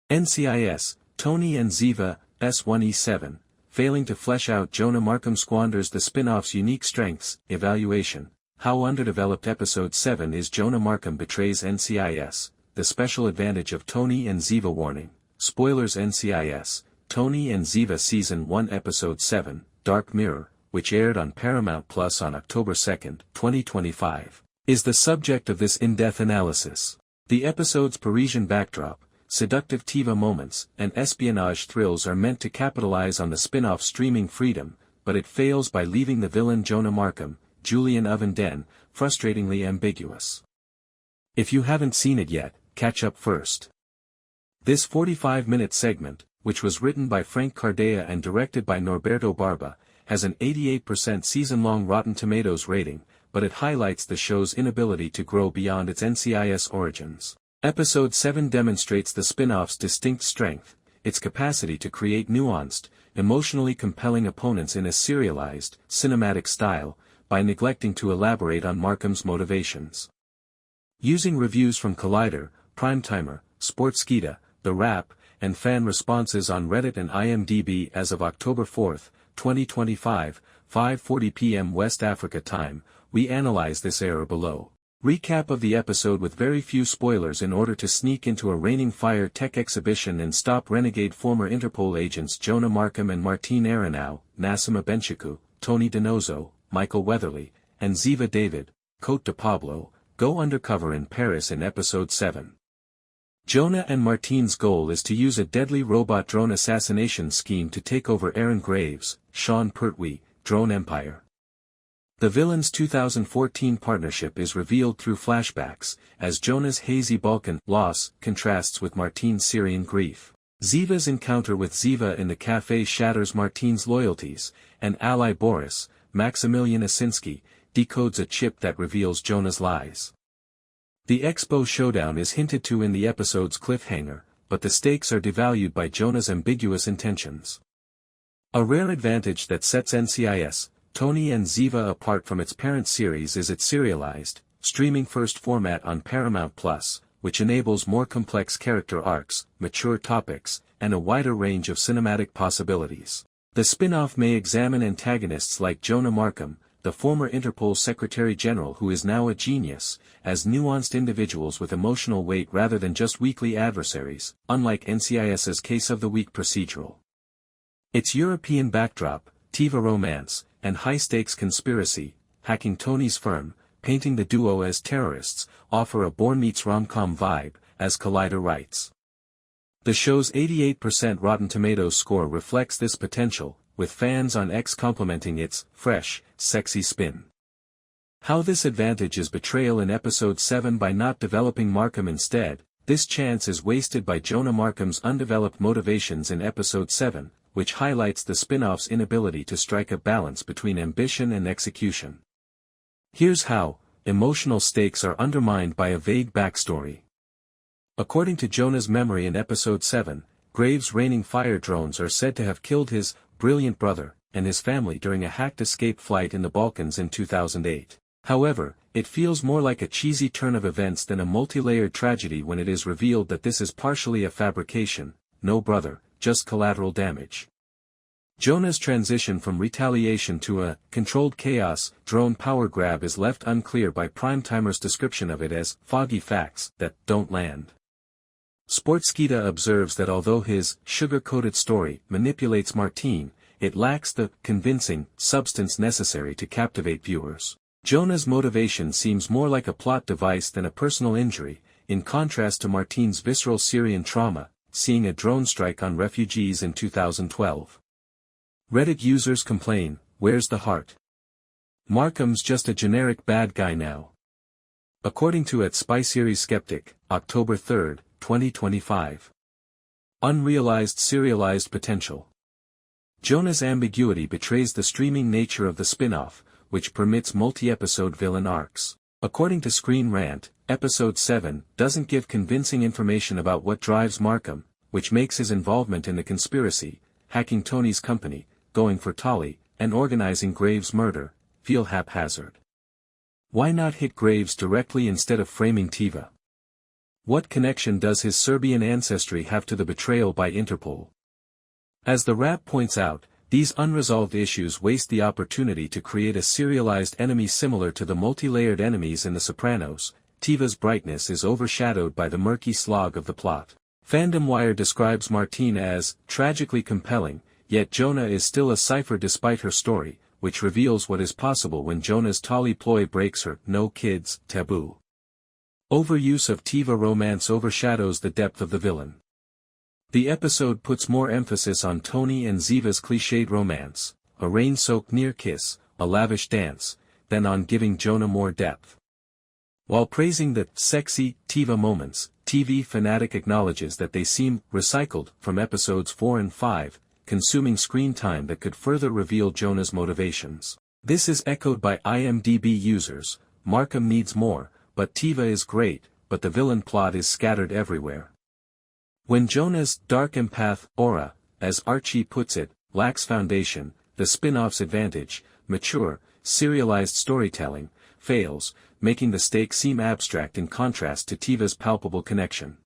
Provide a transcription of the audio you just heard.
NCIS, Tony and Ziva, S1XE7, failing to flesh out Jonah Markham squanders the spin-off's unique strengths. Evaluation. How underdeveloped Episode 7 is. Jonah Markham betrays NCIS, the special advantage of Tony and Ziva. Warning. Spoilers. NCIS, Tony and Ziva Season 1 Episode 7, Dark Mirror, which aired on Paramount Plus on October 2, 2025, is the subject of this in-depth analysis. The episode's Parisian backdrop, seductive TV moments, and espionage thrills are meant to capitalize on the spin-off streaming freedom, but it fails by leaving the villain Jonah Markham, Julian Ovenden, frustratingly ambiguous. If you haven't seen it yet, catch up first. This 45-minute segment, which was written by Frank Cardea and directed by Norberto Barba, has an 88% season-long Rotten Tomatoes rating, but it highlights the show's inability to grow beyond its NCIS origins. Episode 7 demonstrates the spin-off's distinct strength, its capacity to create nuanced, emotionally compelling opponents in a serialized, cinematic style, by neglecting to elaborate on Markham's motivations. Using reviews from Collider, Primetimer, Sportskeeda, The Wrap, and fan responses on Reddit and IMDb as of October 4, 2025, 5:40 p.m. West Africa time, we analyze this error below. Recap of the episode with very few spoilers in order to sneak into a raining fire tech exhibition and stop renegade former Interpol agents Jonah Markham and Martine Arenau, Nassima Benchiku, Tony Donoso, Michael Weatherly, and Ziva David, Cote de Pablo, go undercover in Paris in Episode 7. Jonah and Martine's goal is to use a deadly robot drone assassination scheme to take over Aaron Graves, Sean Pertwee, Drone Empire. The villain's 2014 partnership is revealed through flashbacks, as Jonah's hazy Balkan loss contrasts with Martine's Syrian grief. Ziva's encounter with Ziva in the cafe shatters Martine's loyalties, and ally Boris, Maximilian Asinski, decodes a chip that reveals Jonah's lies. The Expo showdown is hinted to in the episode's cliffhanger, but the stakes are devalued by Jonah's ambiguous intentions. A rare advantage that sets NCIS, Tony and Ziva apart from its parent series is its serialized, streaming-first format on Paramount Plus, which enables more complex character arcs, mature topics, and a wider range of cinematic possibilities. The spin-off may examine antagonists like Jonah Markham, the former Interpol Secretary General who is now a genius, as nuanced individuals with emotional weight rather than just weekly adversaries, unlike NCIS's Case of the Week procedural. Its European backdrop, TV romance, and high-stakes conspiracy, hacking Tony's firm, painting the duo as terrorists, offer a Bourne meets rom-com vibe, as Collider writes. The show's 88% Rotten Tomatoes score reflects this potential, with fans on X complimenting its fresh, sexy spin. How This Advantage Is Betrayal in Episode 7 by Not Developing Markham Instead. This chance is wasted by Jonah Markham's undeveloped motivations in Episode 7, which highlights the spin-off's inability to strike a balance between ambition and execution. Here's how: emotional stakes are undermined by a vague backstory. According to Jonah's memory in Episode 7, Graves' raining fire drones are said to have killed his brilliant brother and his family during a hacked escape flight in the Balkans in 2008. However, it feels more like a cheesy turn of events than a multi-layered tragedy when it is revealed that this is partially a fabrication, no brother, just collateral damage. Jonah's transition from retaliation to a controlled chaos drone power grab is left unclear by Primetimer's description of it as foggy facts that don't land. Sportskeeda observes that although his sugar-coated story manipulates Martine, it lacks the convincing substance necessary to captivate viewers. Jonah's motivation seems more like a plot device than a personal injury, in contrast to Martine's visceral Syrian trauma, seeing a drone strike on refugees in 2012. Reddit users complain, "Where's the heart? Markham's just a generic bad guy now." According to Spy Series Skeptic, October 3, 2025. Unrealized serialized potential. Jonah's ambiguity betrays the streaming nature of the spin-off, which permits multi-episode villain arcs. According to Screen Rant, Episode 7 doesn't give convincing information about what drives Markham, which makes his involvement in the conspiracy, hacking Tony's company, going for Tolly, and organizing Graves' murder, feel haphazard. Why not hit Graves directly instead of framing Tiva? What connection does his Serbian ancestry have to the betrayal by Interpol? As the rap points out, these unresolved issues waste the opportunity to create a serialized enemy similar to the multi-layered enemies in The Sopranos. Tiva's brightness is overshadowed by the murky slog of the plot. Fandom Wire describes Martine as tragically compelling, yet Jonah is still a cipher despite her story, which reveals what is possible when Jonah's tally ploy breaks her no kids taboo. Overuse of Tiva romance overshadows the depth of the villain. The episode puts more emphasis on Tony and Ziva's cliched romance, a rain-soaked near-kiss, a lavish dance, than on giving Jonah more depth. While praising the sexy Tiva moments, TV Fanatic acknowledges that they seem recycled from episodes 4 and 5, consuming screen time that could further reveal Jonah's motivations. This is echoed by IMDb users. Markham needs more, but Tiva is great, but the villain plot is scattered everywhere. When Jonah's dark empath aura, as Archie puts it, lacks foundation, the spin-off's advantage, mature, serialized storytelling, fails, making the stakes seem abstract in contrast to Tiva's palpable connection.